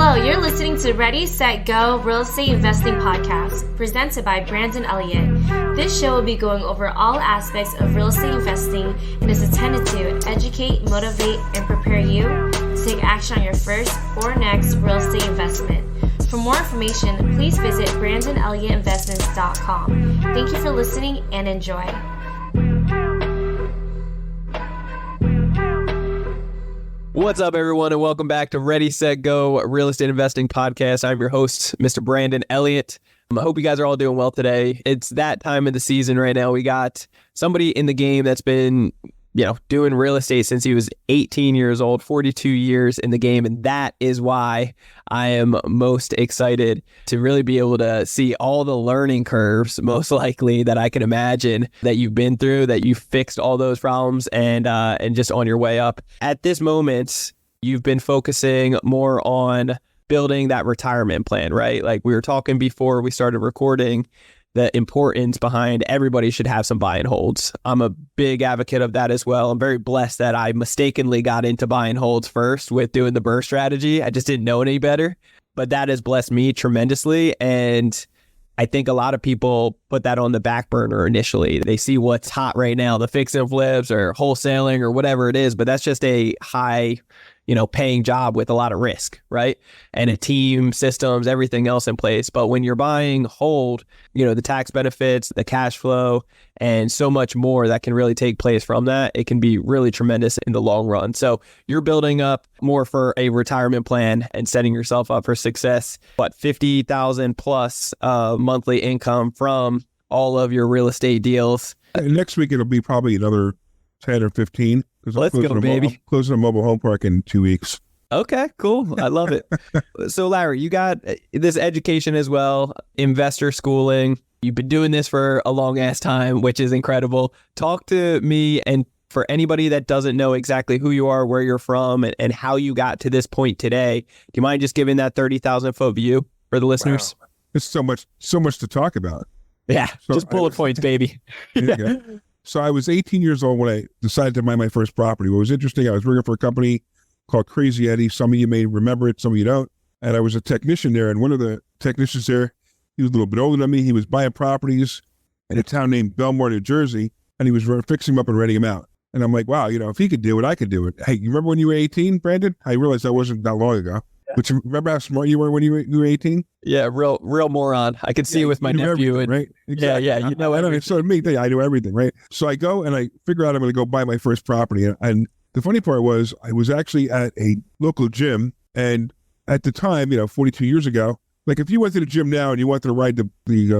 Hello, you're listening to Ready, Set, Go Real Estate Investing Podcast, presented by Brandon Elliott. This show will be going over all aspects of real estate investing and is intended to educate, motivate, and prepare you to take action on your first or next real estate investment. For more information, please visit BrandonElliottInvestments.com. Thank you for listening and enjoy. What's up, everyone, and welcome back to Ready, Set, Go Real Estate Investing Podcast. I'm your host, Mr. Brandon Elliott. I hope you guys are all doing well today. It's that time of the season right now. We got somebody in the game that's been, doing real estate since he was 18 years old, 42 years in the game. And that is why I am most excited to really be able to see all the learning curves, most likely, that I can imagine that you've been through, that you fixed all those problems and just on your way up. At this moment, you've been focusing more on building that retirement plan, right? Like we were talking before we started recording, the importance behind everybody should have some buy and holds. I'm a big advocate of that as well. I'm very blessed that I mistakenly got into buy and holds first with doing the BRRRR strategy. I just didn't know any better, but that has blessed me tremendously. And I think a lot of people put that on the back burner initially. They see what's hot right now, the fix and flips or wholesaling or whatever it is, but that's just a high paying job with a lot of risk, right? And a team, systems, everything else in place. But when you're buying hold, the tax benefits, the cash flow, and so much more that can really take place from that, it can be really tremendous in the long run. So you're building up more for a retirement plan and setting yourself up for success. But $50,000 plus monthly income from all of your real estate deals. Next week, it'll be probably another 10 or 15. Let's go, baby. I'm closing a mobile home park in 2 weeks. Okay, cool. I love it. So Larry, you got this education as well, investor schooling. You've been doing this for a long ass time, which is incredible. Talk to me, and for anybody that doesn't know exactly who you are, where you're from, and how you got to this point today, do you mind just giving that 30,000 foot view for the listeners? Wow. There's so much to talk about. Yeah, so just bullet points, baby. So I was 18 years old when I decided to buy my first property. What was interesting, I was working for a company called Crazy Eddie. Some of you may remember it, some of you don't. And I was a technician there. And one of the technicians there, he was a little bit older than me. He was buying properties in a town named Belmore, New Jersey. And he was fixing them up and renting them out. And I'm like, wow, if he could do it, I could do it. Hey, you remember when you were 18, Brandon? I realized that wasn't that long ago. But you remember how smart you were when you were 18? Yeah, real moron. I could see it with my nephew. And, right? Exactly. Yeah. So me, I knew everything, right? So I go and I figure out I'm going to go buy my first property. And the funny part was I was actually at a local gym. And at the time, 42 years ago, like if you went to the gym now and you wanted to ride the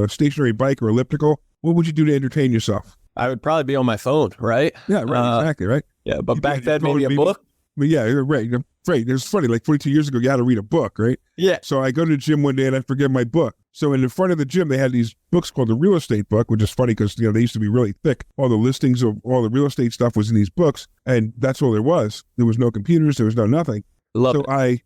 stationary bike or elliptical, what would you do to entertain yourself? I would probably be on my phone, right? Yeah, right. Exactly, right? Yeah, but back then, maybe a book. But yeah, you're right. Right. It's funny, like 42 years ago, you had to read a book, right? Yeah. So I go to the gym one day and I forget my book. So in the front of the gym, they had these books called the real estate book, which is funny because, they used to be really thick. All the listings of all the real estate stuff was in these books. And that's all there was. There was no computers. There was no nothing. So I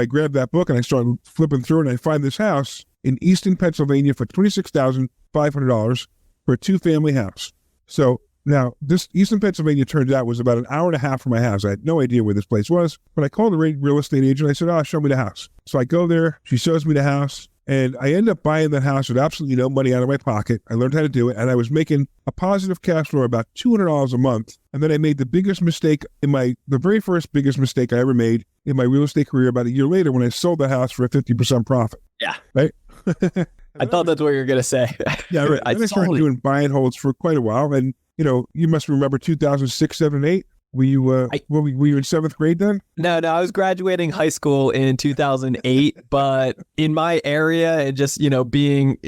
grabbed that book and I started flipping through it, and I find this house in Easton, Pennsylvania for $26,500 for a 2-family house. So now, this Easton, Pennsylvania, turns out was about an hour and a half from my house. I had no idea where this place was, but I called the real estate agent. I said, show me the house. So I go there. She shows me the house, and I end up buying that house with absolutely no money out of my pocket. I learned how to do it, and I was making a positive cash flow of about $200 a month. And then I made the biggest mistake the very first biggest mistake I ever made in my real estate career about a year later when I sold the house for a 50% profit. Yeah. Right? I thought that's what you were going to say. Yeah, right. I started doing buy and holds for quite a while, and you must remember 2006, 7, 8. Were you were you in 7th grade then? No, I was graduating high school in 2008, but in my area and just,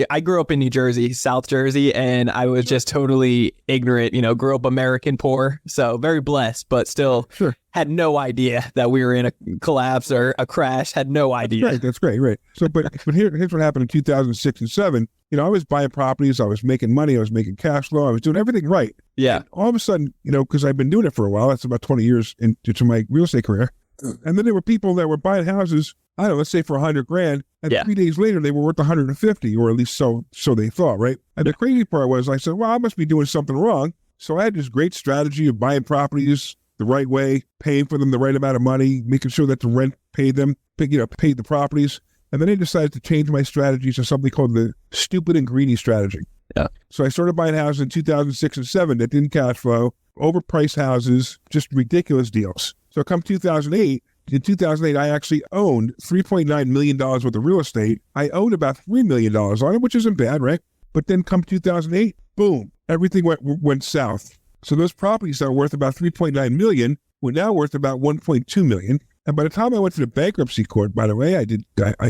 I grew up in New Jersey, South Jersey, and I was just totally ignorant, grew up American poor. So very blessed, but still had no idea that we were in a collapse or a crash, had no idea. That's great, right. So, but here's what happened in 2006 and 7. I was buying properties, I was making money, I was making cash flow, I was doing everything right. Yeah. And all of a sudden, because I've been doing it for a while, that's about 20 years into my real estate career. And then there were people that were buying houses, I don't know, let's say for $100,000, and 3 days later they were worth 150, or at least so they thought, right? And the crazy part was, I said, well, I must be doing something wrong. So I had this great strategy of buying properties the right way, paying for them the right amount of money, making sure that the rent paid them, paid the properties. And then I decided to change my strategy to something called the stupid and greedy strategy. Yeah. So I started buying houses in 2006 and 7 that didn't cash flow, overpriced houses, just ridiculous deals. So come 2008, in 2008, I actually owned $3.9 million worth of real estate. I owned about $3 million on it, which isn't bad, right? But then come 2008, boom, everything went south. So those properties that were worth about $3.9 million were now worth about $1.2 million. And by the time I went to the bankruptcy court, by the way, I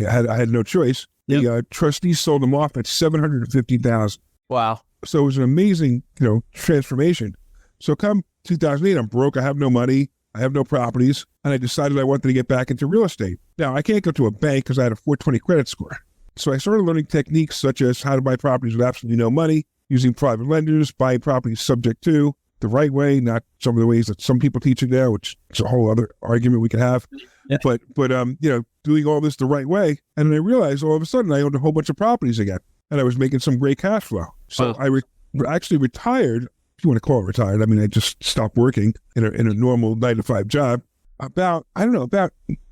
had no choice. Yep. The trustees sold them off at $750,000. Wow. So it was an amazing, transformation. So come 2008, I'm broke. I have no money. I have no properties. And I decided I wanted to get back into real estate. Now, I can't go to a bank because I had a 420 credit score. So I started learning techniques such as how to buy properties with absolutely no money, using private lenders, buying properties subject to the right way, not some of the ways that some people teach it now, which is a whole other argument we could have. Yeah. But doing all this the right way. And then I realized all of a sudden I owned a whole bunch of properties again, and I was making some great cash flow. So I actually retired. If you want to call it retired, I mean, I just stopped working in a normal 9-to-5 job about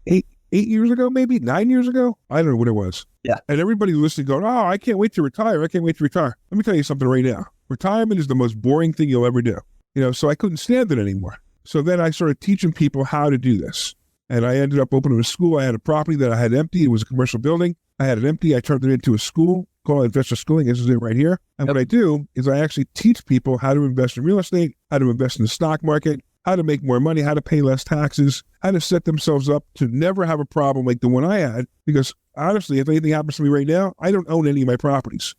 8 years ago, maybe 9 years ago. I don't know what it was. Yeah. And everybody listening going, oh, I can't wait to retire. I can't wait to retire. Let me tell you something right now. Retirement is the most boring thing you'll ever do. So I couldn't stand it anymore. So then I started teaching people how to do this. And I ended up opening a school. I had a property that I had empty. It was a commercial building. I had it empty. I turned it into a school called Investor Schooling. This is it right here. And What I do is I actually teach people how to invest in real estate, how to invest in the stock market, how to make more money, how to pay less taxes, how to set themselves up to never have a problem like the one I had. Because honestly, if anything happens to me right now, I don't own any of my properties.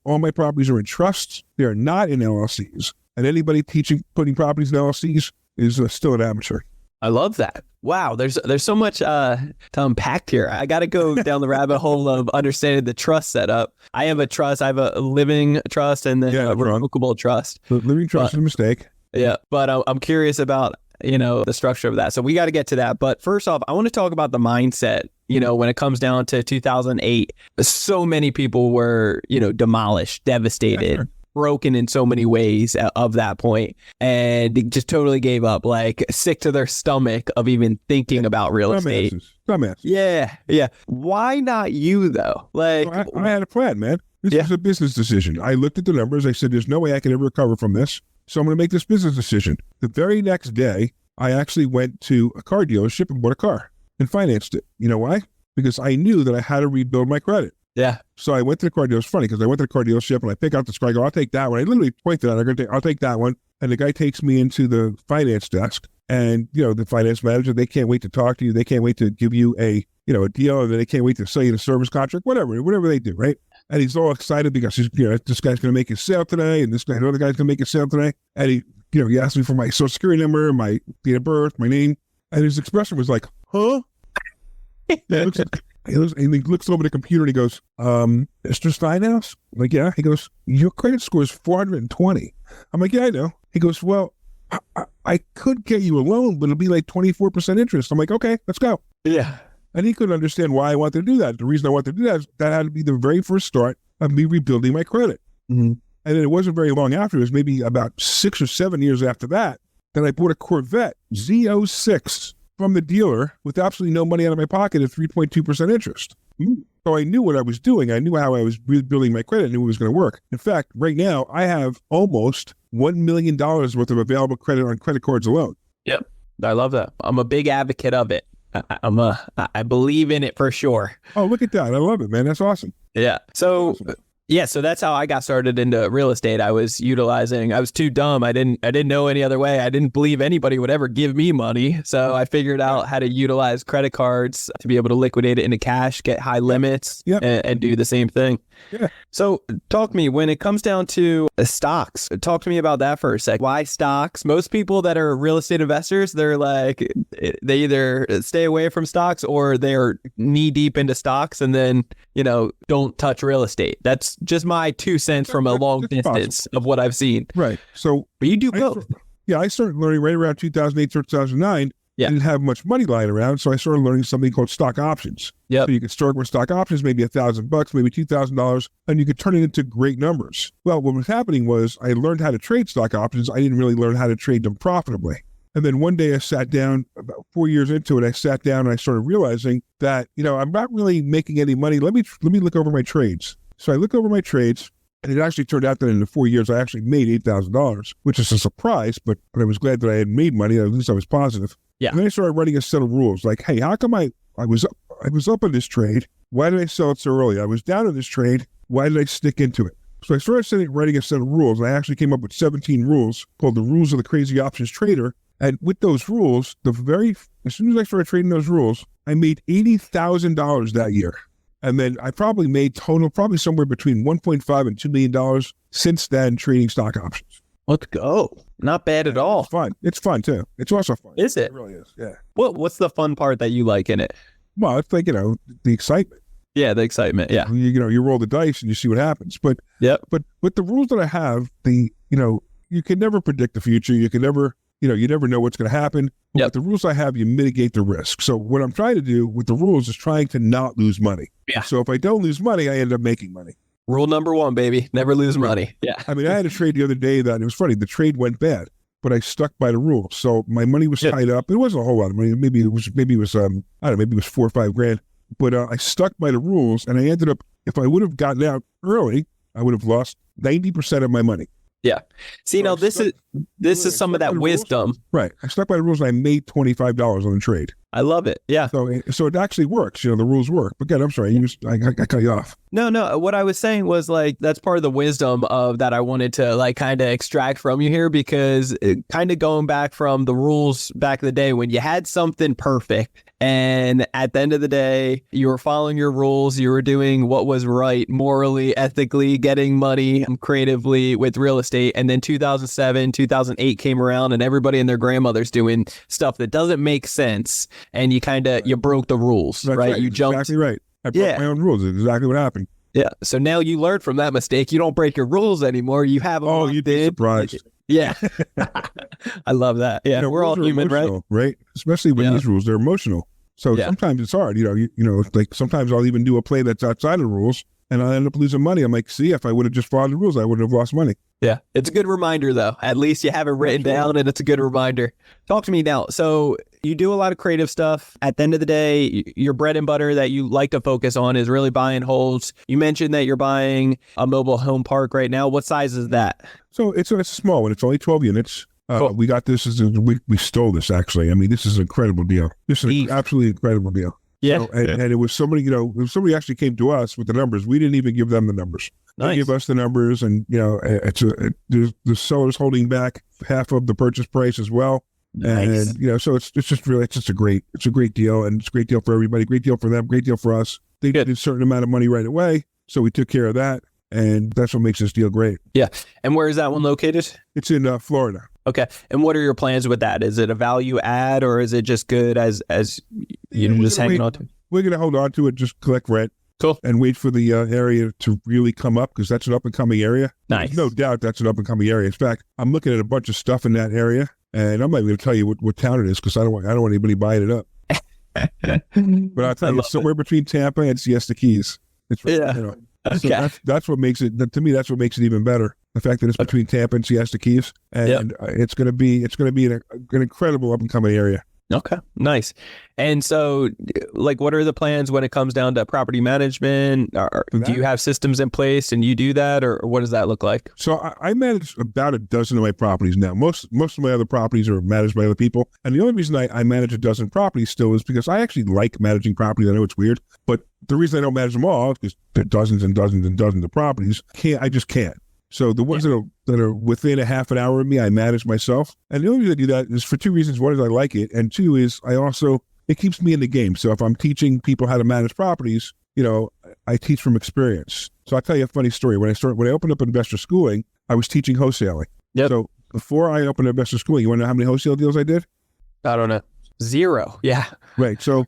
All my properties are in trusts. They are not in LLCs. And anybody putting properties in LLCs is still an amateur. I love that. Wow, there's so much to unpack here. I got to go down the rabbit hole of understanding the trust setup. I have a trust. I have a living trust and then a revocable trust. The living trust is a mistake. Yeah, but I'm curious about the structure of that. So we got to get to that. But first off, I want to talk about the mindset. When it comes down to 2008, so many people were demolished, devastated. Broken in so many ways of that point, and they just totally gave up, like sick to their stomach of even thinking about real estate. Dumbass. Yeah. Why not you though? Like, I had a plan, man. This was a business decision. I looked at the numbers. I said, there's no way I can ever recover from this. So I'm going to make this business decision. The very next day, I actually went to a car dealership and bought a car and financed it. You know why? Because I knew that I had to rebuild my credit. Yeah. So I went to the car dealership. It's funny because I went to the car dealership and I pick out this car. I go, I'll take that one. I literally pointed out, I'll take that one. And the guy takes me into the finance desk. And, the finance manager, they can't wait to talk to you. They can't wait to give you a deal. And they can't wait to sell you the service contract, whatever they do, right? And he's all excited because this guy's going to make his sale today. And another guy's going to make his sale today. And he asked me for my social security number, my date of birth, my name. And his expression was like, huh? He looks over the computer and he goes, Mr. Steinhouse? I'm like, yeah. He goes, your credit score is 420. I'm like, yeah, I know. He goes, well, I could get you a loan, but it'll be like 24% interest. I'm like, okay, let's go. Yeah. And he couldn't understand why I wanted to do that. The reason I wanted to do that is that had to be the very first start of me rebuilding my credit. Mm-hmm. And then it wasn't very long after. It was maybe about 6 or 7 years after that I bought a Corvette Z06 from the dealer with absolutely no money out of my pocket at 3.2% interest. So I knew what I was doing. I knew how I was rebuilding my credit. I knew it was going to work. In fact, right now, I have almost $1 million worth of available credit on credit cards alone. Yep. I love that. I'm a big advocate of it. I believe in it for sure. Oh, look at that. I love it, man. That's awesome. Yeah. So so that's how I got started into real estate. I was too dumb. I didn't know any other way. I didn't believe anybody would ever give me money. So I figured out how to utilize credit cards to be able to liquidate it into cash, get high limits, and do the same thing. Yeah. So talk to me when it comes down to stocks. Talk to me about that for a sec. Why stocks? Most people that are real estate investors, they're like, they either stay away from stocks or they're knee deep into stocks and then, don't touch real estate. That's just my 2 cents from a long distance of what I've seen. Right. So, but you do both. I started learning right around 2008, 2009. I didn't have much money lying around, so I started learning something called stock options. So you could start with stock options, maybe $1,000, maybe $2,000, and you could turn it into great numbers. Well, what was happening was I learned how to trade stock options. I didn't really learn how to trade them profitably. And then one day I sat down, about 4 years into it, I sat down and I started realizing that, I'm not really making any money. Let me look over my trades. So I look over my trades, and it actually turned out that in the 4 years, I actually made $8,000, which is a surprise, but I was glad that I had made money. At least I was positive. Yeah. And then I started writing a set of rules like, hey, how come I was up in this trade? Why did I sell it so early? I was down in this trade. Why did I stick into it? So I started writing a set of rules. And I actually came up with 17 rules called the Rules of the Crazy Options Trader. And with those rules, as soon as I started trading those rules, I made $80,000 that year. And then I probably made total somewhere between $1.5 and $2 million since then trading stock options. Let's go. Not bad at all. It's fun. It's fun too. It's also fun. Is it? It really is. Yeah. What's the fun part that you like in it? Well, it's like, the excitement. Yeah, the excitement. Yeah. You roll the dice and you see what happens. But But with the rules that I have, you can never predict the future. You can never, you never know what's going to happen. But with the rules I have, you mitigate the risk. So what I'm trying to do with the rules is trying to not lose money. Yeah. So if I don't lose money, I end up making money. Rule number 1, baby. Never lose money. Yeah. I mean, I had a trade the other day that it was funny. The trade went bad, but I stuck by the rules. So my money was tied up. It wasn't a whole lot of money. Maybe it was I don't know, maybe it was $4 or $5 grand. But I stuck by the rules, and I ended up, if I would have gotten out early, I would have lost 90% of my money. Yeah. See, So now this is some of that wisdom. Right. I stuck by the rules, and I made $25 on the trade. I love it. Yeah. So it actually works. The rules work. But again, I'm sorry. I cut you off. No. What I was saying was that's part of the wisdom of that I wanted to kind of extract from you here, because kind of going back from the rules back in the day when you had something perfect. And at the end of the day, you were following your rules. You were doing what was right, morally, ethically, getting money creatively with real estate. And then 2007, 2008 came around, and everybody and their grandmother's doing stuff that doesn't make sense. And you broke the rules, right? You jumped. Exactly right. I broke my own rules. That's exactly what happened. Yeah. So now you learned from that mistake. You don't break your rules anymore. You have them. Oh, you'd be surprised. Yeah. I love that. Yeah. We're all human, right? Especially with these rules, they're emotional. So sometimes it's hard, like sometimes I'll even do a play that's outside of the rules and I'll end up losing money. I'm like, see, if I would have just followed the rules, I wouldn't have lost money. Yeah. It's a good reminder though. At least you have it written down and it's a good reminder. Talk to me now. So you do a lot of creative stuff. At the end of the day, your bread and butter that you like to focus on is really buying homes. You mentioned that you're buying a mobile home park right now. What size is that? So it's a small one. It's only 12 units. Cool. We got this we stole this actually. I mean, this is an incredible deal. This is an absolutely incredible deal. Yeah. And it was somebody, somebody actually came to us with the numbers. We didn't even give them the numbers. Nice. They give us the numbers, and the seller's holding back half of the purchase price as well. Nice. And so it's a great deal, and it's a great deal for everybody. Great deal for them. Great deal for us. They did a certain amount of money right away, so we took care of that, and that's what makes this deal great. Yeah. And where is that one located? It's in Florida. Okay. And what are your plans with that? Is it a value add, or is it just good as just hanging on to it? We're going to hold on to it, just collect rent. Cool. And wait for the area to really come up, because that's an up and coming area. Nice. There's no doubt that's an up and coming area. In fact, I'm looking at a bunch of stuff in that area, and I'm not even going to tell you what town it is, because I don't want anybody buying it up. But I'll tell you, it's somewhere between Tampa and Siesta Keys. It's Okay. So that's what makes it. To me, that's what makes it even better. The fact that it's between Tampa and Siesta Keys, and it's going to be an incredible up and coming area. Okay, nice. And so, what are the plans when it comes down to property management? Do you have systems in place and you do that, or what does that look like? So I manage about a dozen of my properties now. Most of my other properties are managed by other people. And the only reason I manage a dozen properties still is because I actually like managing properties. I know it's weird, but the reason I don't manage them all is because there are dozens and dozens and dozens of properties. I just can't. So the ones that are within a half an hour of me, I manage myself. And the only reason I do that is for two reasons. One is I like it. And two is it keeps me in the game. So if I'm teaching people how to manage properties, I teach from experience. So I'll tell you a funny story. When I opened up investor schooling, I was teaching wholesaling. Yep. So before I opened investor schooling, you want to know how many wholesale deals I did? I don't know. 0. Yeah. Right. So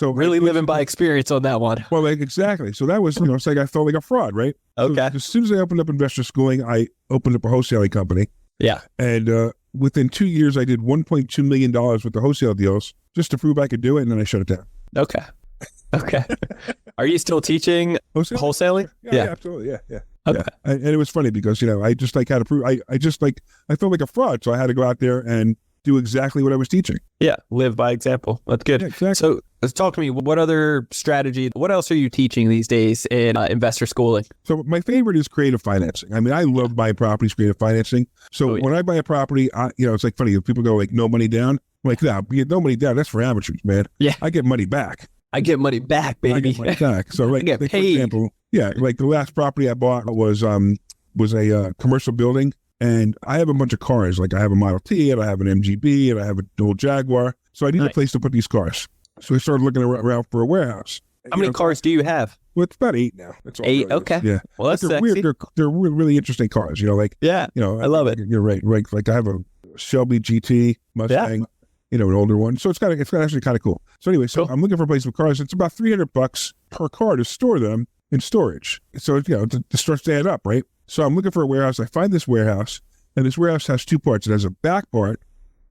really living by experience on that one. Well, exactly. So that was, it's like I felt like a fraud, right? Okay. So as soon as I opened up investor schooling, I opened up a wholesaling company. Yeah. And within 2 years, I did $1.2 million with the wholesale deals just to prove I could do it, and then I shut it down. Okay. Are you still teaching wholesaling? Yeah, absolutely. Yeah. Okay. Yeah. And it was funny because, I just had to prove, I felt like a fraud. So I had to go out there and do exactly what I was teaching. Yeah, live by example. That's good. Yeah, exactly. So let's talk to me. What other strategy, what else are you teaching these days in investor schooling? So my favorite is creative financing. I mean, I love buying properties, creative financing. So when I buy a property, it's like funny. People go like, no money down. I'm like, no, no money down. That's for amateurs, man. Yeah. I get money back. I get money back, baby. I get money back. So like, I get for paid. example, like the last property I bought was a commercial building. And I have a bunch of cars. Like I have a Model T and I have an MGB and I have an old Jaguar. So I need a place to put these cars. So I started looking around for a warehouse. How many cars do you have? Well, it's about 8 now. That's all 8? really Okay. is. Yeah. Well, that's they're sexy. weird. They're really interesting cars. Yeah. I love it. You're right. Right. Like I have a Shelby GT Mustang, an older one. So it's actually kind of cool. So anyway, Cool. I'm looking for a place for cars. It's about $300 per car to store them in storage. So it starts to add up, right? So I'm looking for a warehouse. I find this warehouse. And this warehouse has 2 parts. It has a back part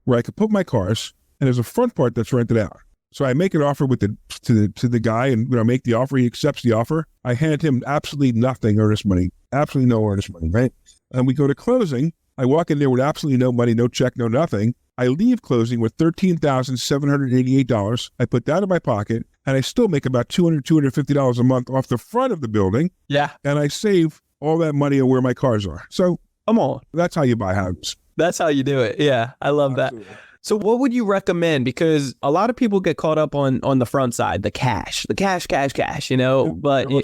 where I can put my cars, and there's a front part that's rented out. So I make an offer to the guy, and when I make the offer, he accepts the offer. I hand him absolutely nothing earnest money, absolutely no earnest money, right? And we go to closing. I walk in there with absolutely no money, no check, no nothing. I leave closing with $13,788. I put that in my pocket, and I still make about $250 a month off the front of the building. Yeah. And I save all that money on where my cars are. So come on. That's how you buy houses. That's how you do it. Yeah. I love Absolutely. that. So what would you recommend? Because a lot of people get caught up on the front side, the cash, but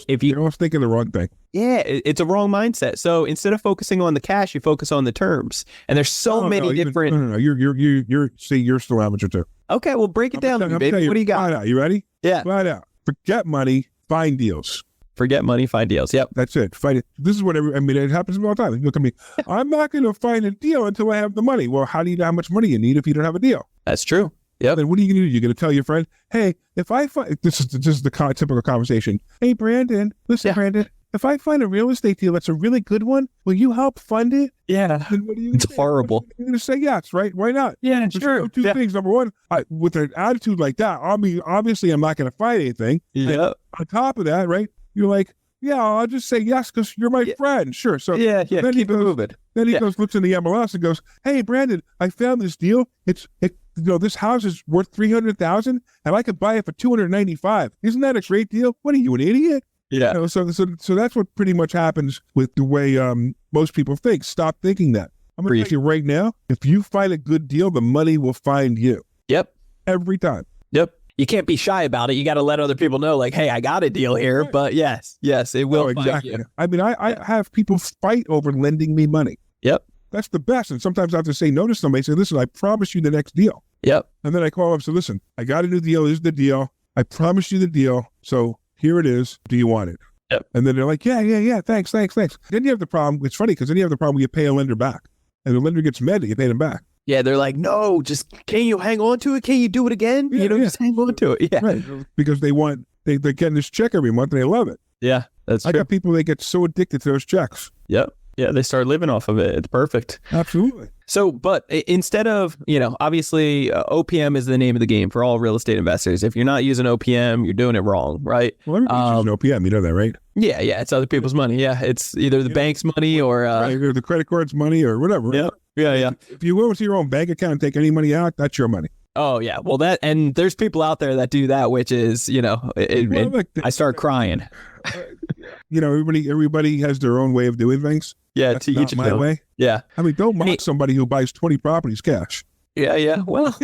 if You're almost thinking the wrong thing. Yeah, it's a wrong mindset. So instead of focusing on the cash, you focus on the terms. And there's many different. No. You're still amateur too. Okay, well, break it down to me, baby. What do you got? Flat out. You ready? Yeah. Flat out. Forget money. Find deals. Forget money, find deals. Yep. That's it. Find it. This is what it happens to me all the time. They look at me. I'm not going to find a deal until I have the money. Well, how do you know how much money you need if you don't have a deal? That's true. Yeah. Then what are you going to do? You're going to tell your friend, hey, if I find this is the typical conversation. Hey, Brandon, listen, Brandon. If I find a real estate deal that's a really good one, will you help fund it? Yeah. Then what do you It's say? horrible. You're going to say yes, right? Why not? Yeah, There's two things. Number one, with an attitude like that, obviously I'm not going to find anything. Yeah. On top of that, right? You're like, yeah, I'll just say yes because you're my friend. Sure. So yeah. Then Keep it moving. Then he looks in the MLS and goes, hey, Brandon, I found this deal. This house is worth $300,000 and I could buy it for $295,000. Isn't that a great deal? What are you, an idiot? Yeah. So that's what pretty much happens with the way most people think. Stop thinking that. I'm going to tell you right now, if you find a good deal, the money will find you. Yep. Every time. Yep. You can't be shy about it. You got to let other people know, like, hey, I got a deal here. Right. But yes, it will find you. I mean, I have people fight over lending me money. Yep. That's the best. And sometimes I have to say no to somebody. Say, listen, I promise you the next deal. Yep. And then I call up and say, listen, I got a new deal. This is the deal. I promise you the deal. So here it is. Do you want it? Yep. And then they're like, yeah. Thanks. Then you have the problem. It's funny because then you have the problem where you pay a lender back. And the lender gets mad that you pay them back. Yeah, they're like, no, just can you hang on to it? Can you do it again? Just hang on to it. Yeah. Right. Because they're getting this check every month and they love it. Yeah, that's true. I got people that get so addicted to those checks. Yep. Yeah, they start living off of it. It's perfect. Absolutely. So, but instead of, obviously OPM is the name of the game for all real estate investors. If you're not using OPM, you're doing it wrong, right? Well, everybody's using OPM. You know that, right? Yeah. It's other people's money. Yeah. It's either the bank's money or... either the credit card's money or whatever. Yep. Yeah. If you go into your own bank account and take any money out, that's your money. Oh, yeah. Well, and there's people out there that do that, which is, I start crying. Everybody has their own way of doing things. Yeah, that's to not each my way. Yeah. I mean, don't mock somebody who buys 20 properties cash. Yeah. Well,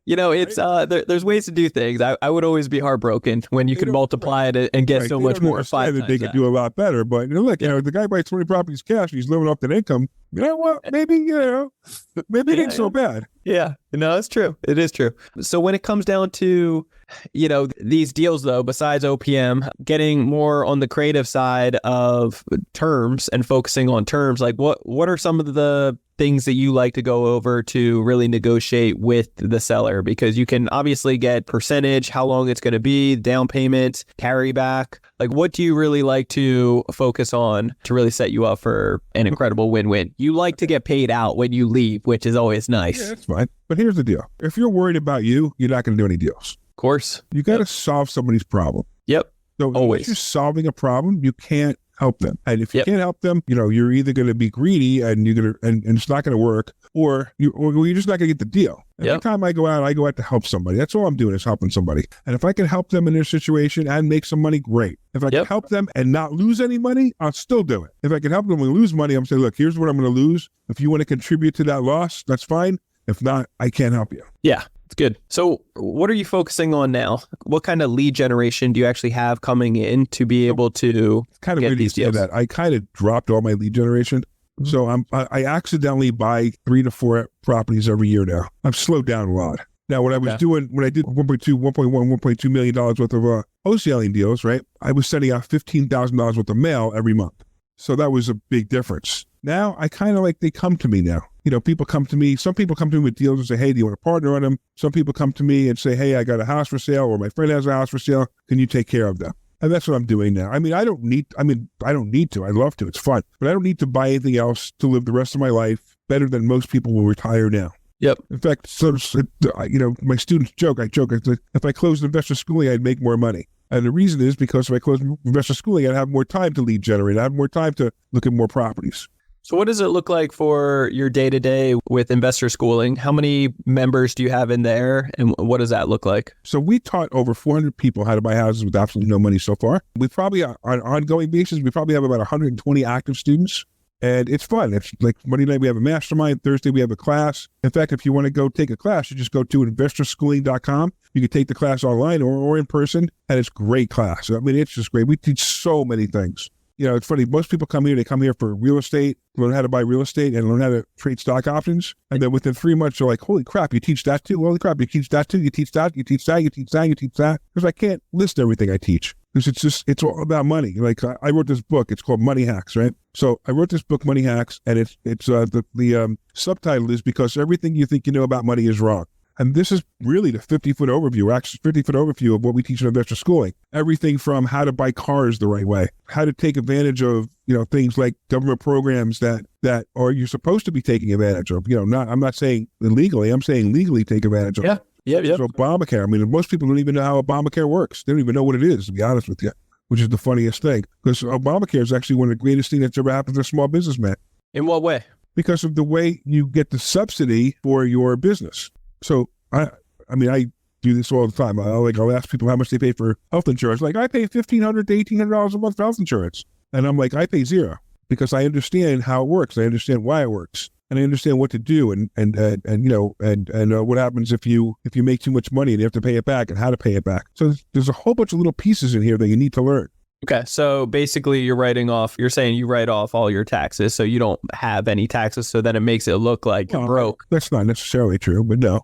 it's there's ways to do things. I would always be heartbroken when you can multiply it and get so much more. They could do a lot better, but look, the guy buys 20 properties cash. He's living off that income. You know what? Maybe it ain't so bad. Yeah, no, it's true. It is true. So when it comes down to these deals, though, besides OPM, getting more on the creative side of terms and focusing on terms, like what are some of the things that you like to go over to really negotiate with the seller? Because you can obviously get percentage, how long it's going to be, down payment, carry back. Like, what do you really like to focus on to really set you up for an incredible win-win? You like to get paid out when you leave, which is always nice. Yeah, that's fine. But here's the deal. If you're worried about you, you're not going to do any deals. Of course. You got to solve somebody's problem. Yep. So always. If you're solving a problem, you can't help them. And if you can't help them, you're either going to be greedy and you're going to, and it's not going to work, or you're just not going to get the deal. Every time I go out to help somebody. That's all I'm doing is helping somebody. And if I can help them in their situation and make some money, great. If I can help them and not lose any money, I'll still do it. If I can help them and lose money, I'm saying, look, here's what I'm going to lose. If you want to contribute to that loss, that's fine. If not, I can't help you. Yeah, it's good. So what are you focusing on now? What kind of lead generation do you actually have coming in to be able to kind of get these deals? That I kind of dropped all my lead generation. So I accidentally buy 3 to 4 properties every year now. I've slowed down a lot. Now, when I was doing, when I did $1.2 million worth of wholesaling deals, right? I was sending out $15,000 worth of mail every month. So that was a big difference. Now, I kind of like, they come to me now. People come to me. Some people come to me with deals and say, hey, do you want to partner on them? Some people come to me and say, hey, I got a house for sale, or my friend has a house for sale. Can you take care of them? And that's what I'm doing now. I don't need to. I'd love to. It's fun. But I don't need to buy anything else to live the rest of my life better than most people will retire now. Yep. In fact, my students joke. I said, if I closed investor schooling, I'd make more money. And the reason is because if I close investor schooling, I'd have more time to lead generate. I'd have more time to look at more properties. So what does it look like for your day-to-day with investor schooling? How many members do you have in there, and what does that look like? So we taught over 400 people how to buy houses with absolutely no money so far. We probably, on an ongoing basis, we probably have about 120 active students, and it's fun. It's like Monday night we have a mastermind, Thursday we have a class. In fact, if you want to go take a class, you just go to investorschooling.com. You can take the class online or in person, and it's a great class. I mean, it's just great. We teach so many things. It's funny. Most people come here, they come here for real estate, learn how to buy real estate and learn how to trade stock options. And then within 3 months, you're like, holy crap, you teach that too? Holy crap, you teach that too? You teach that, you teach that, you teach that, you teach that. Because I can't list everything I teach. Because it's all about money. Like I wrote this book, it's called Money Hacks, right? So I wrote this book, Money Hacks, and the subtitle is because everything you think you know about money is wrong. And this is really the 50-foot overview of what we teach in investor schooling. Everything from how to buy cars the right way, how to take advantage of, things like government programs that are you're supposed to be taking advantage of. I'm not saying illegally, I'm saying legally take advantage of. Yeah. So Obamacare, I mean, most people don't even know how Obamacare works. They don't even know what it is, to be honest with you, which is the funniest thing. Because Obamacare is actually one of the greatest things that's ever happened to a small businessman. In what way? Because of the way you get the subsidy for your business. So I do this all the time. I'll ask people how much they pay for health insurance. Like, I pay $1,500 to $1,800 a month for health insurance. And I'm like, I pay zero because I understand how it works. I understand why it works. And I understand what to do and what happens if you make too much money and you have to pay it back and how to pay it back. So there's a whole bunch of little pieces in here that you need to learn. Okay, so basically you're saying you write off all your taxes, so you don't have any taxes, so then it makes it look like you're broke. That's not necessarily true, but no.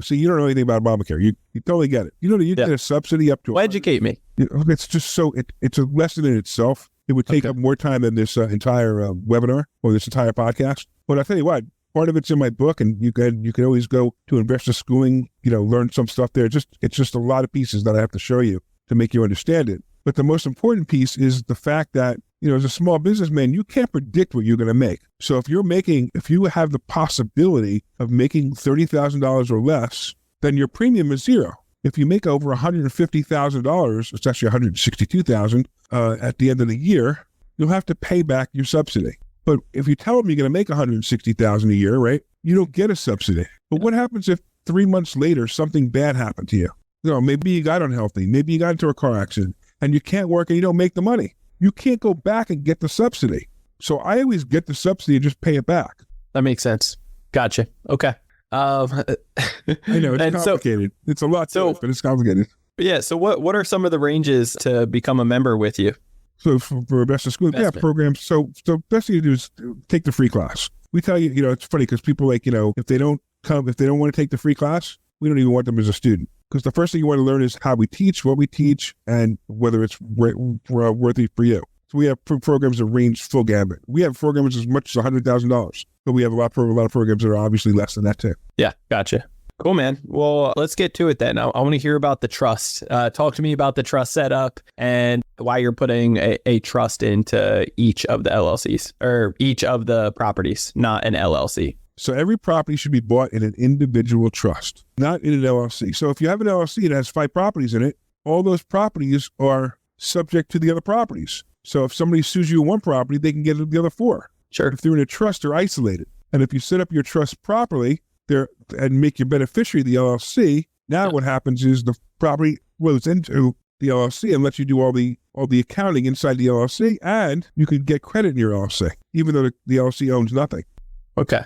See, you don't know anything about Obamacare. You totally get it. You get a subsidy up to... Well, educate me. It's just it's a lesson in itself. It would take up more time than this entire webinar or this entire podcast. But I'll tell you what, part of it's in my book, and you can always go to investor schooling, learn some stuff there. It's just a lot of pieces that I have to show you to make you understand it. But the most important piece is the fact that, as a small businessman, you can't predict what you're going to make. So if you have the possibility of making $30,000 or less, then your premium is zero. If you make over $150,000, it's actually $162,000 at the end of the year, you'll have to pay back your subsidy. But if you tell them you're going to make $160,000 a year, right, you don't get a subsidy. But what happens if 3 months later something bad happened to you? Maybe you got unhealthy, maybe you got into a car accident, and you can't work and you don't make the money. You can't go back and get the subsidy. So I always get the subsidy and just pay it back. That makes sense. Gotcha. Okay. I know, it's complicated. It's a lot to it, but it's complicated. Yeah. So what are some of the ranges to become a member with you? So for investor school, we have programs. So best thing to do is take the free class. We tell you, it's funny because people if they don't want to take the free class, we don't even want them as a student. Because the first thing you want to learn is how we teach, what we teach, and whether it's worthy for you. So we have programs that range full gambit. We have programs as much as $100,000, but we have a lot of programs that are obviously less than that too. Yeah, gotcha. Cool, man. Well, let's get to it then. I want to hear about the trust. Talk to me about the trust setup and why you're putting a trust into each of the LLCs or each of the properties, not an LLC. So every property should be bought in an individual trust, not in an LLC. So if you have an LLC that has 5 properties in it, all those properties are subject to the other properties. So if somebody sues you on one property, they can get the other 4. Sure. If they're in a trust, they're isolated. And if you set up your trust properly there and make your beneficiary the LLC, now what happens is the property flows into the LLC and lets you do all the accounting inside the LLC, and you can get credit in your LLC, even though the LLC owns nothing. Okay.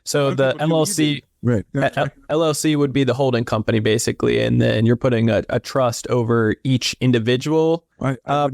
So the LLC, right? LLC would be the holding company basically, and then you're putting a trust over each individual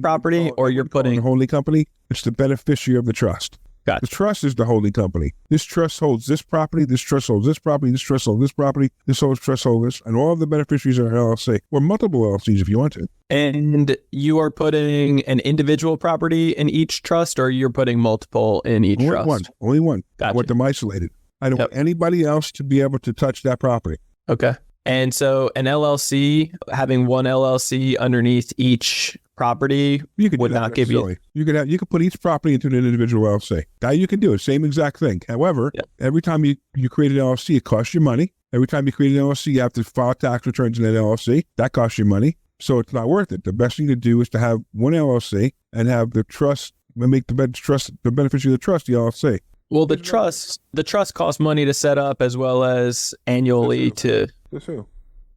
property, or you're putting a holding company. It's the beneficiary of the trust. Gotcha. The trust is the holding company. This trust holds this property. This trust holds this property. This trust holds this property. This trust holds this, and all of the beneficiaries are LLC, or multiple LLCs if you want to. And you are putting an individual property in each trust, or you're putting multiple in each trust? Only one. Gotcha. I want them isolated. I don't want anybody else to be able to touch that property. Okay. And so an LLC, having one LLC underneath each property would not give you. You could put each property into an individual LLC. That you can do it. Same exact thing. However, every time you create an LLC, it costs you money. Every time you create an LLC, you have to file tax returns in an LLC. That costs you money. So it's not worth it. The best thing to do is to have one LLC and have the trust, make the beneficiary of the trust the LLC. Well, the trust costs money to set up as well as annually to.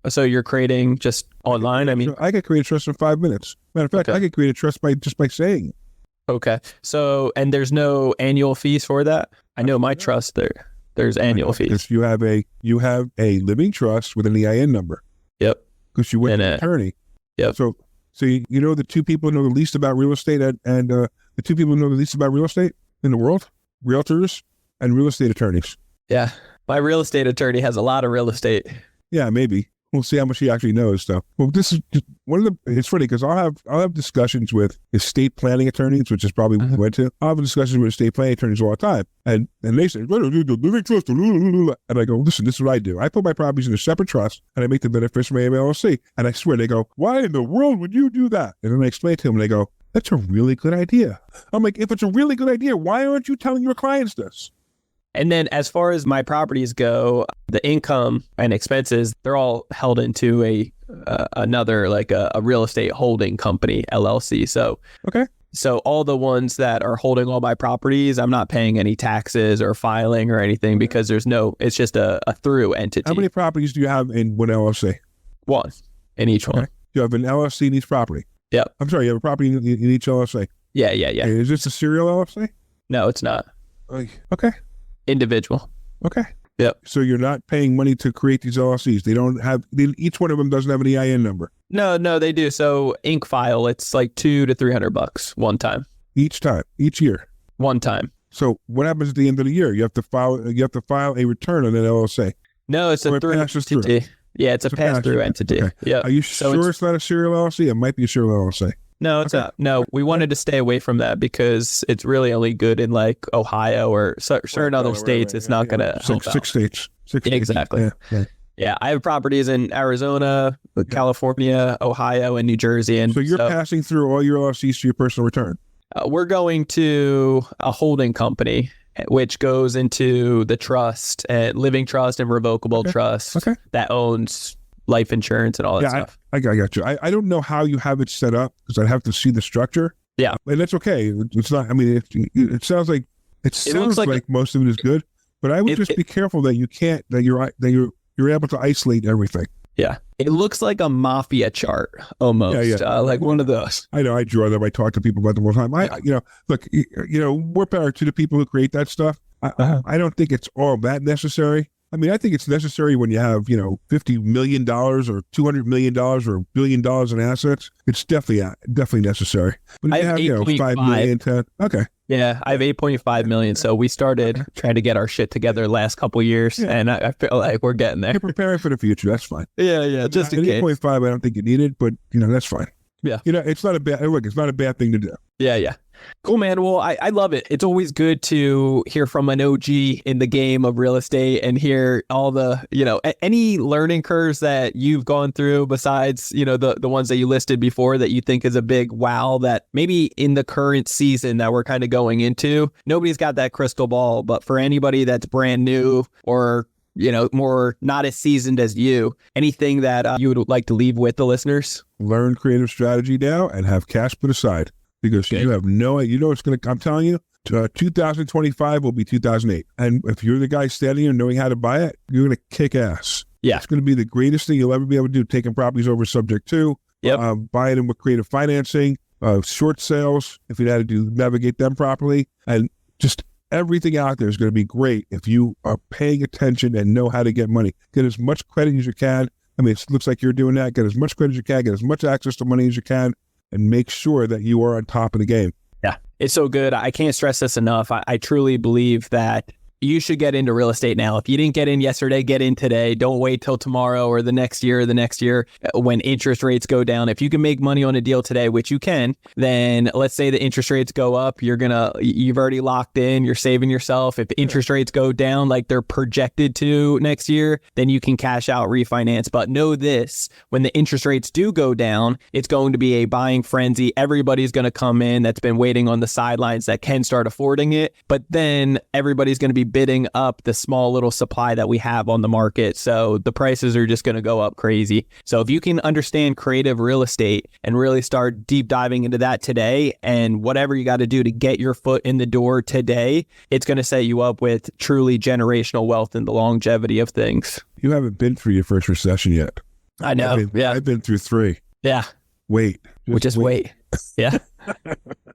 So you're creating just online? I mean, I could create a trust in 5 minutes. Matter of fact, I could create a trust by saying it. Okay. So, and there's no annual fees for that? I know my trust there's annual fees. You have a living trust with an EIN number. Yep. Because you went to an attorney. Yep. So you know the two people who know the least about real estate and the two people who know the least about real estate in the world? Realtors and real estate attorneys. Yeah. My real estate attorney has a lot of real estate. Yeah, maybe. We'll see how much he actually knows. So, well, this is just one of the. It's funny because I'll have discussions with estate planning attorneys, which is probably what we went to. I'll have discussions with estate planning attorneys all the time, and they say, "What do you do? Living trust?" And I go, "Listen, this is what I do. I put my properties in a separate trust, and I make the beneficiary of LLC." And I swear, they go, "Why in the world would you do that?" And then I explain to them, and they go, "That's a really good idea." I'm like, "If it's a really good idea, why aren't you telling your clients this?" And then as far as my properties go, the income and expenses, they're all held into another, like a real estate holding company, LLC. So, so all the ones that are holding all my properties, I'm not paying any taxes or filing or anything because it's just a through entity. How many properties do you have in one LLC? One in each one. You have an LLC in each property? Yep. I'm sorry, you have a property in each LLC? Yeah. Is this a serial LLC? No, it's not. Okay. Individual. Okay. Yep. So you're not paying money to create these LLCs. Each one of them doesn't have an EIN number. No, they do. So Inc. file, it's like $200 to $300 one time. Each year. One time. So what happens at the end of the year? You have to file a return on an LLC. No, it's a through entity. Yeah, it's a pass-through entity. Okay. Yeah. Are you sure it's not a serial LLC? It might be a serial LLC. No, it's not. No, we wanted to stay away from that because it's really only good in like Ohio or certain other states. It's not going to help out. Six states. Exactly. Yeah, I have properties in Arizona, California, Ohio, and New Jersey. And so you're passing through all your LLCs to your personal return? We're going to a holding company, which goes into the trust, living trust and revocable trust that owns life insurance and all that stuff. I got you. I don't know how you have it set up because I'd have to see the structure. Yeah. And that's okay. It's not, I mean, it sounds like, like most of it is good, but I would just be careful that you're able to isolate everything. Yeah. It looks like a mafia chart almost. Like one of those. I know. I draw them. I talk to people about them all the time. Look, more power to the people who create that stuff. I don't think it's all that necessary. I mean, I think it's necessary when you have, $50 million or $200 million or $1 billion in assets. It's definitely necessary. But I have 5 million, 10. Okay. Yeah, I have 8.5 million. So we started trying to get our shit together last couple years, and I feel like we're getting there. You're preparing for the future. That's fine. Yeah. Just in case. 8.5, I don't think you need it, but that's fine. Yeah. It's not a bad thing to do. Yeah. Cool, man. Well, I love it. It's always good to hear from an OG in the game of real estate and hear all the, any learning curves that you've gone through besides, the ones that you listed before that you think is a big wow that maybe in the current season that we're kind of going into, nobody's got that crystal ball. But for anybody that's brand new or, more not as seasoned as you, anything that you would like to leave with the listeners? Learn creative strategy now and have cash put aside. Because you have no idea, it's going to, I'm telling you, 2025 will be 2008. And if you're the guy standing here knowing how to buy it, you're going to kick ass. Yeah. It's going to be the greatest thing you'll ever be able to do, taking properties over subject to, buying them with creative financing, short sales, if you had to navigate them properly. And just everything out there is going to be great if you are paying attention and know how to get money. Get as much credit as you can. I mean, it looks like you're doing that. Get as much credit as you can, get as much access to money as you can, and make sure that you are on top of the game. Yeah, it's so good. I can't stress this enough. I truly believe that you should get into real estate now. If you didn't get in yesterday, get in today. Don't wait till tomorrow or the next year when interest rates go down. If you can make money on a deal today, which you can, then let's say the interest rates go up, you've already locked in, you're saving yourself. If interest rates go down like they're projected to next year, then you can cash out, refinance. But know this, when the interest rates do go down, it's going to be a buying frenzy. Everybody's going to come in that's been waiting on the sidelines that can start affording it. But then everybody's going to be bidding up the small little supply that we have on the market. So the prices are just going to go up crazy. So if you can understand creative real estate and really start deep diving into that today, and whatever you got to do to get your foot in the door today, it's going to set you up with truly generational wealth and the longevity of things. You haven't been through your first recession yet. I know. I've been through 3. Yeah. Wait. Just wait. Yeah.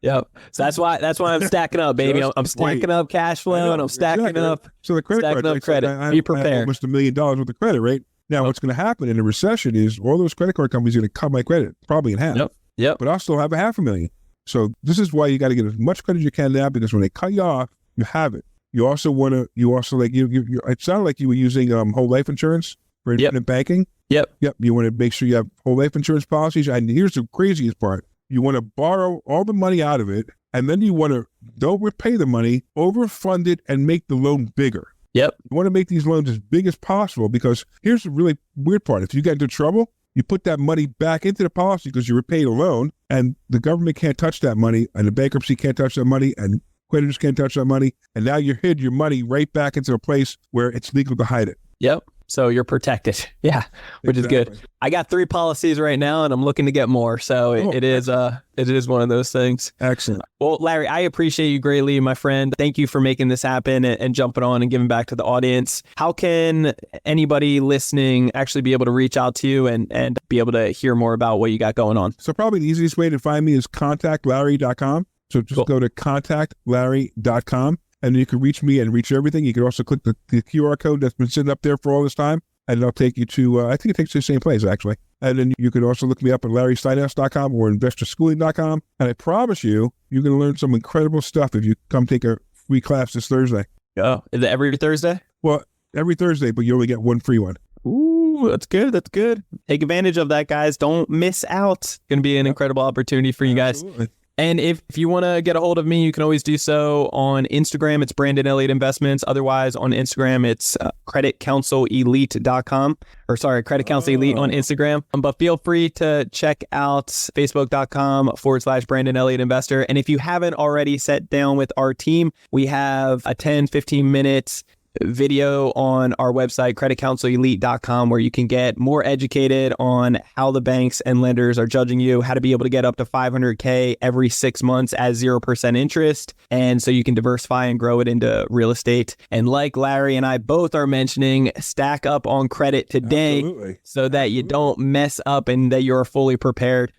Yep. So that's why I'm stacking up, baby. I'm stacking up cash flow and I'm stacking up. So the credit card, credit. Be prepared. I have almost $1 million worth of credit, right? Now, what's going to happen in a recession is all those credit card companies are going to cut my credit probably in half. Yep. But I'll still have $500,000. So this is why you got to get as much credit as you can now, because when they cut you off, you have it. You also want to. It sounded like you were using whole life insurance for independent banking. Yep. You want to make sure you have whole life insurance policies. And here's the craziest part. You want to borrow all the money out of it, and then you want to, don't repay the money, overfund it, and make the loan bigger. Yep. You want to make these loans as big as possible, because here's the really weird part. If you get into trouble, you put that money back into the policy because you repaid a loan, and the government can't touch that money, and the bankruptcy can't touch that money, and creditors can't touch that money, and now you hid your money right back into a place where it's legal to hide it. Yep. So you're protected. Yeah, which is good. I got 3 policies right now and I'm looking to get more. So it is one of those things. Excellent. Well, Larry, I appreciate you greatly, my friend. Thank you for making this happen and jumping on and giving back to the audience. How can anybody listening actually be able to reach out to you and be able to hear more about what you got going on? So probably the easiest way to find me is contactlarry.com. So just go to contactlarry.com. And you can reach me and reach everything. You can also click the QR code that's been sitting up there for all this time, and it'll take you to, I think it takes you to the same place, actually. And then you can also look me up at LarrySteinhouse.com or InvestorSchooling.com. And I promise you're going to learn some incredible stuff if you come take a free class this Thursday. Oh, is it every Thursday? Well, every Thursday, but you only get one free one. Ooh, that's good. That's good. Take advantage of that, guys. Don't miss out. It's going to be an incredible opportunity for you guys. Absolutely. And if you want to get a hold of me, you can always do so on Instagram. It's Brandon Elliott Investments. Otherwise, on Instagram, it's creditcounselelite.com. Or sorry, Credit Counsel Elite on Instagram. But feel free to check out facebook.com/Brandon Elliott Investor. And if you haven't already sat down with our team, we have a 10-15 minutes video on our website, creditcounselelite.com, where you can get more educated on how the banks and lenders are judging you, how to be able to get up to $500K every 6 months at 0% interest. And so you can diversify and grow it into real estate. And like Larry and I both are mentioning, stack up on credit today so that you don't mess up and that you're fully prepared.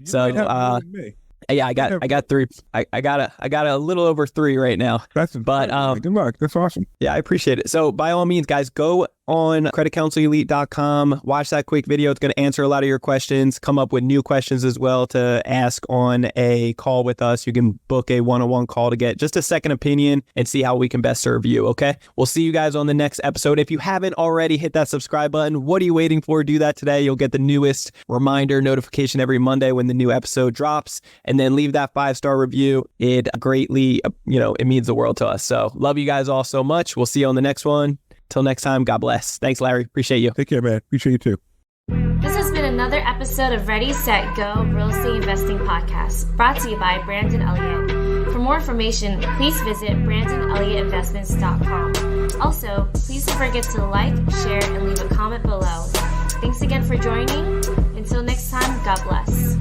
Yeah, I got 3. I got a little over 3 right now. Good luck. That's awesome. Yeah, I appreciate it. So by all means, guys, go on creditcounselelite.com. Watch that quick video. It's going to answer a lot of your questions, come up with new questions as well to ask on a call with us. You can book a one-on-one call to get just a second opinion and see how we can best serve you. Okay. We'll see you guys on the next episode. If you haven't already hit that subscribe button, what are you waiting for? Do that today. You'll get the newest reminder notification every Monday when the new episode drops, and then leave that 5-star review. It greatly, it means the world to us. So love you guys all so much. We'll see you on the next one. Till next time, God bless. Thanks, Larry. Appreciate you. Take care, man. Appreciate you too. This has been another episode of Ready, Set, Go Real Estate Investing Podcast, brought to you by Brandon Elliott. For more information, please visit BrandonElliottInvestments.com. Also, please don't forget to like, share, and leave a comment below. Thanks again for joining. Until next time, God bless.